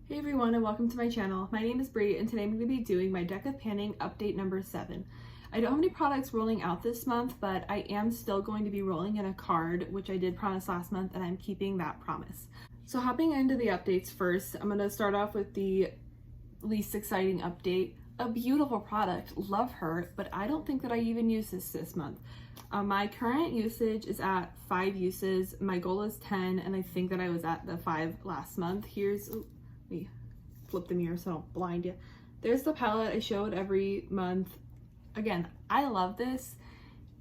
Hey everyone, and welcome to my channel. My name is Bree, and today I'm going to be doing my deck of panning update number 7. I don't have any products rolling out this month, but I am still going to be rolling in a card, which I did promise last month, and I'm keeping that promise. So hopping into the updates first, I'm going to start off with the least exciting update. A beautiful product, love her, but I don't think that I even use this month. My current usage is at 5 uses. My goal is 10, and I think that I was at the 5 last month. Here's... Let me flip the mirror so I don't blind you. There's the palette I show it every month. Again, I love this.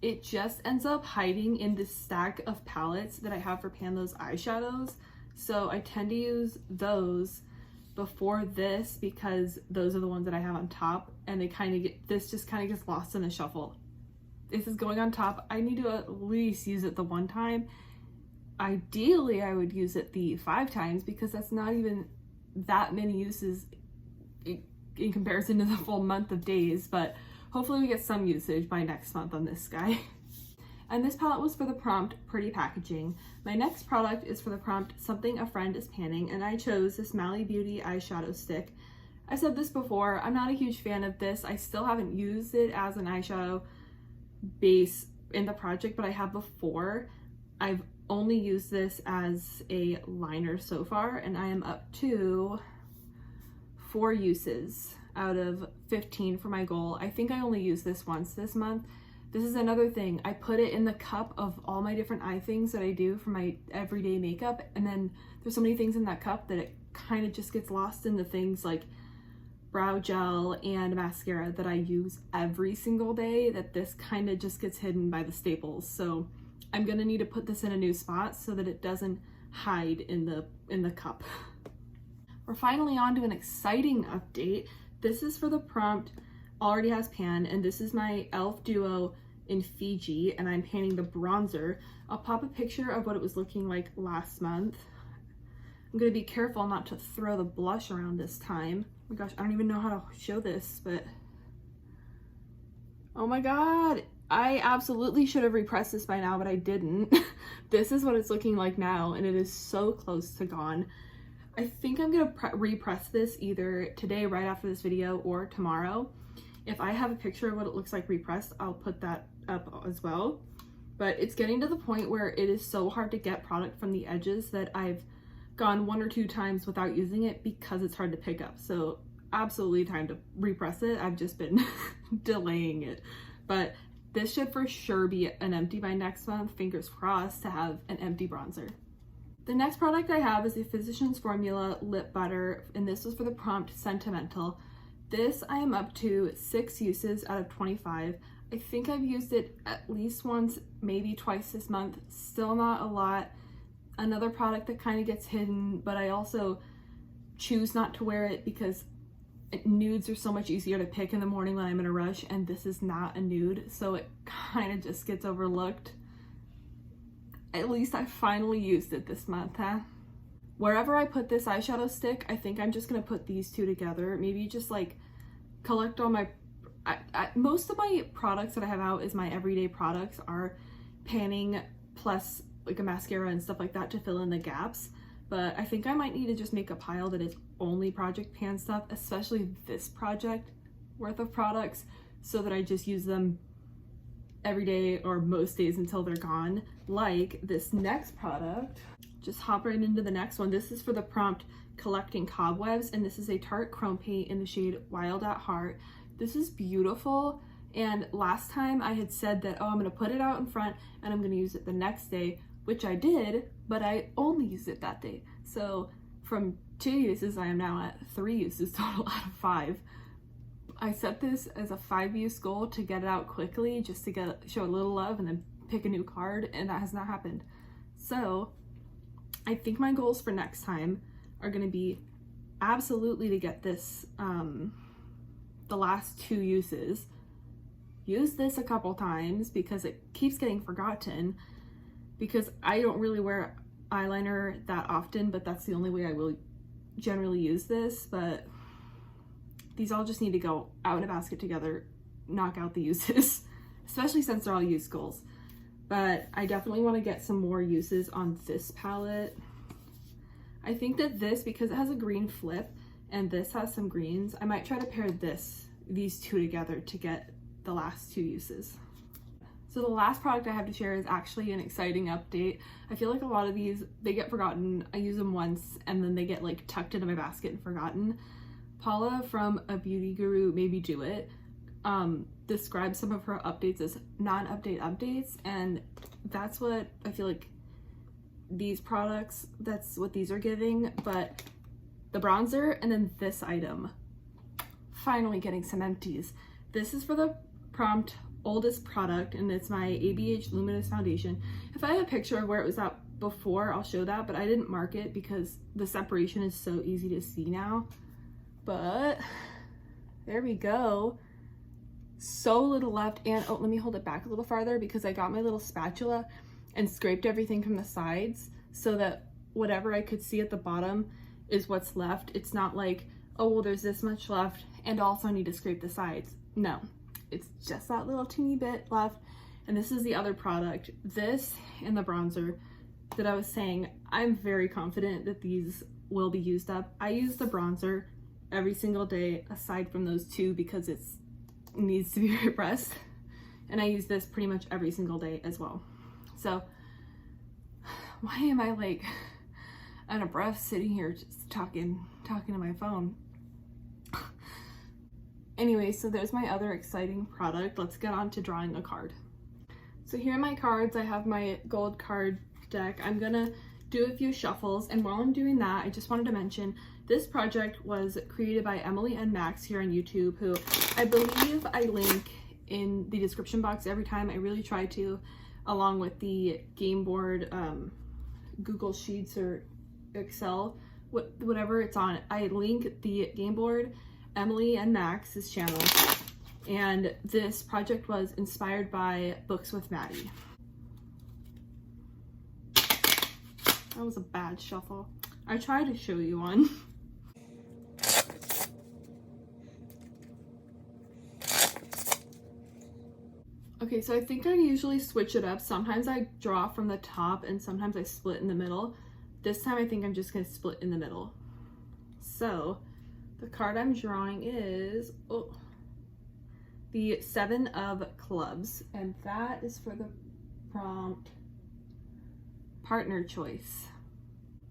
It just ends up hiding in this stack of palettes that I have for pan those eyeshadows. So I tend to use those before this because those are the ones that I have on top, and they kind of get, this just kind of gets lost in the shuffle. This is going on top. I need to at least use it the one time. Ideally, I would use it the 5 times because that's not even that many uses in comparison to the full month of days, but hopefully we get some usage by next month on this guy. And this palette was for the prompt Pretty Packaging. My next product is for the prompt Something a Friend is Panning, and I chose this Mally Beauty eyeshadow stick. I said this before, I'm not a huge fan of this. I still haven't used it as an eyeshadow base in the project, but I have before. I've only used this as a liner so far, and I am up to 4 uses out of 15 for my goal. I think I only used this once this month. This is another thing. I put it in the cup of all my different eye things that I do for my everyday makeup, and then there's so many things in that cup that it kind of just gets lost in the things like brow gel and mascara that I use every single day, that this kind of just gets hidden by the staples. So I'm gonna need to put this in a new spot so that it doesn't hide in the cup. We're finally on to an exciting update. This is for the prompt Already Has Pan, and this is my e.l.f. duo in Fiji, and I'm panning the bronzer. I'll pop a picture of what it was looking like last month. I'm gonna be careful not to throw the blush around this time. Oh my gosh, I don't even know how to show this, but oh my god, I absolutely should have repressed this by now, but I didn't. This is what it's looking like now, and it is so close to gone. I think I'm gonna repress this either today right after this video or tomorrow. If I have a picture of what it looks like repressed, I'll put that up as well. But it's getting to the point where it is so hard to get product from the edges that I've gone 1 or 2 times without using it because it's hard to pick up. So absolutely time to repress it. I've just been delaying it. But this should for sure be an empty by next month, fingers crossed, to have an empty bronzer. The next product I have is a Physicians Formula lip butter, and this was for the prompt Sentimental. This I am up to 6 uses out of 25. I think I've used it at least once, maybe twice this month. Still not a lot. Another product that kind of gets hidden, but I also choose not to wear it because nudes are so much easier to pick in the morning when I'm in a rush, and this is not a nude, so it kind of just gets overlooked. At least I finally used it this month, huh? Wherever I put this eyeshadow stick, I think I'm just gonna put these two together. Maybe just like collect all my... most of my products that I have out is my everyday products are panning plus like a mascara and stuff like that to fill in the gaps. But I think I might need to just make a pile that is only project pan stuff, especially this project worth of products, so that I just use them every day or most days until they're gone. Like this next product, just hop right into the next one. This is for the prompt Collecting Cobwebs, and this is a Tarte Chrome Paint in the shade Wild at Heart. This is beautiful, and last time I had said that, oh, I'm gonna put it out in front and I'm gonna use it the next day, which I did, but I only used it that day. So from 2 uses, I am now at 3 uses total out of 5. I set this as a 5-use goal to get it out quickly, just to show a little love and then pick a new card, and that has not happened. So I think my goals for next time are gonna be absolutely to get this, the last 2 uses, use this a couple times because it keeps getting forgotten, because I don't really wear eyeliner that often, but that's the only way I will generally use this. But these all just need to go out in a basket together, knock out the uses, especially since they're all use goals. But I definitely want to get some more uses on this palette. I think that this, because it has a green flip and this has some greens, I might try to pair these two together to get the last two uses. So the last product I have to share is actually an exciting update. I feel like a lot of these, they get forgotten. I use them once and then they get like tucked into my basket and forgotten. Paula from A Beauty Guru Maybe Do It describes some of her updates as non-update updates, and that's what I feel like these products, that's what these are giving. But the bronzer and then this item, finally getting some empties. This is for the prompt oldest product, and it's my ABH Luminous foundation. If I have a picture of where it was at before, I'll show that, but I didn't mark it because the separation is so easy to see now. But there we go. So little left. And oh, let me hold it back a little farther because I got my little spatula and scraped everything from the sides so that whatever I could see at the bottom is what's left. It's not like, oh well, there's this much left and also I need to scrape the sides. No, it's just that little teeny bit left. And this is the other product, this and the bronzer that I was saying. I'm very confident that these will be used up. I use the bronzer every single day aside from those two because it needs to be repressed, and I use this pretty much every single day as well. So why am I like out of breath sitting here just talking to my phone? Anyway, so there's my other exciting product. Let's get on to drawing a card. So here are my cards. I have my gold card deck. I'm gonna do a few shuffles, and while I'm doing that, I just wanted to mention this project was created by Emily and Max here on YouTube, who I believe I link in the description box every time. I really try to, along with the game board, Google Sheets or Excel, whatever it's on. I link the game board, Emily and Max's channel, and this project was inspired by Books with Maddie. That was a bad shuffle. I tried to show you one. Okay, so I think I usually switch it up. Sometimes I draw from the top and sometimes I split in the middle. This time I think I'm just gonna split in the middle. So the card I'm drawing is the 7 of Clubs, and that is for the prompt partner choice.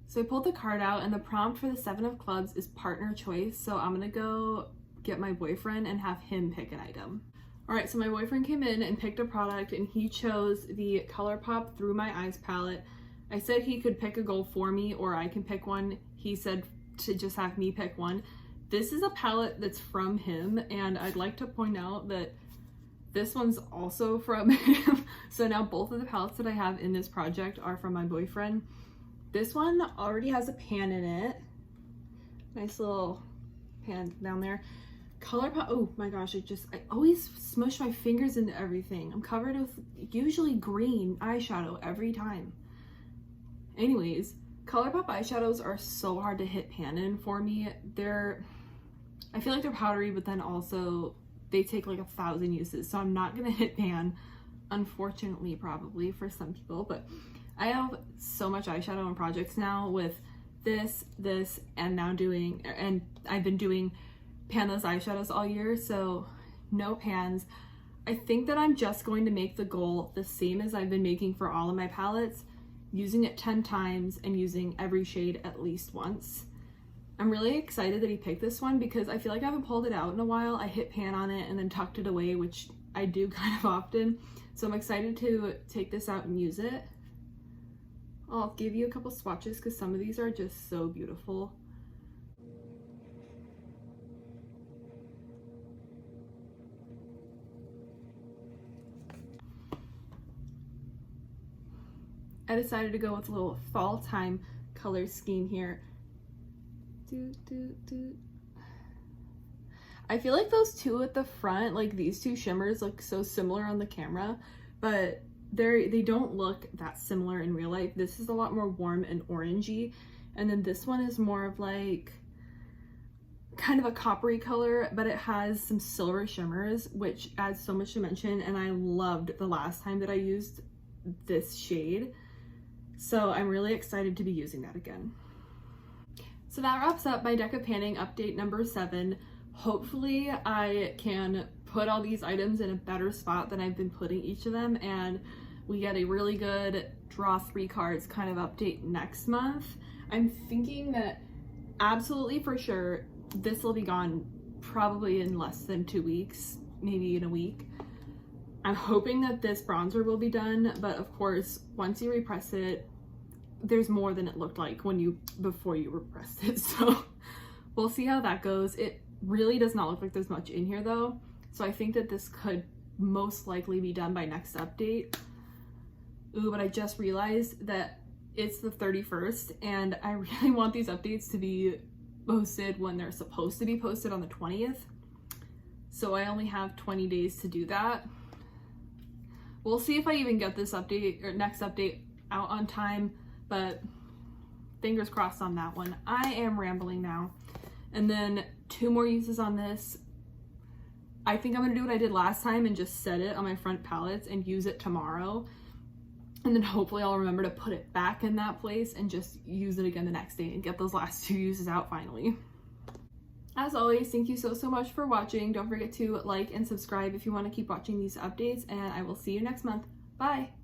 So I pulled the card out, and the prompt for the 7 of Clubs is partner choice. So I'm gonna go get my boyfriend and have him pick an item. All right, so my boyfriend came in and picked a product, and he chose the Colourpop Through My Eyes palette. I said he could pick a goal for me or I can pick one. He said to just have me pick one. This is a palette that's from him, and I'd like to point out that this one's also from him. So now both of the palettes that I have in this project are from my boyfriend. This one already has a pan in it. Nice little pan down there. Colourpop, oh my gosh, I always smush my fingers into everything. I'm covered with usually green eyeshadow every time. Anyways, Colourpop eyeshadows are so hard to hit pan in for me. I feel like they're powdery, but then also they take like 1,000 uses. So I'm not gonna hit pan, unfortunately, probably for some people, but I have so much eyeshadow in projects now with this, and I've been doing panless eyeshadows all year, so no pans. I think that I'm just going to make the goal the same as I've been making for all of my palettes, using it 10 times and using every shade at least once. I'm really excited that he picked this one because I feel like I haven't pulled it out in a while. I hit pan on it and then tucked it away, which I do kind of often. So I'm excited to take this out and use it. I'll give you a couple swatches because some of these are just so beautiful. I decided to go with a little fall time color scheme here. I feel like those two at the front, like these two shimmers, look so similar on the camera, but they don't look that similar in real life. This is a lot more warm and orangey, and then this one is more of like kind of a coppery color, but it has some silver shimmers, which adds so much dimension, and I loved the last time that I used this shade. So I'm really excited to be using that again. So that wraps up my deck of panning update number 7. Hopefully I can put all these items in a better spot than I've been putting each of them, and we get a really good draw 3 cards kind of update next month. I'm thinking that absolutely for sure this will be gone probably in less than 2 weeks, maybe in a week. I'm hoping that this bronzer will be done, but of course once you repress it, there's more than it looked like before you repressed it, so we'll see how that goes. It really does not look like there's much in here though, so I think that this could most likely be done by next update. Ooh, but I just realized that it's the 31st and I really want these updates to be posted when they're supposed to be posted on the 20th, so I only have 20 days to do that. We'll see if I even get this update or next update out on time, but fingers crossed on that one. I am rambling now. And then 2 more uses on this. I think I'm gonna do what I did last time and just set it on my front palettes and use it tomorrow. And then hopefully I'll remember to put it back in that place and just use it again the next day and get those last 2 uses out finally. As always, thank you so much for watching. Don't forget to like and subscribe if you want to keep watching these updates, and I will see you next month. Bye!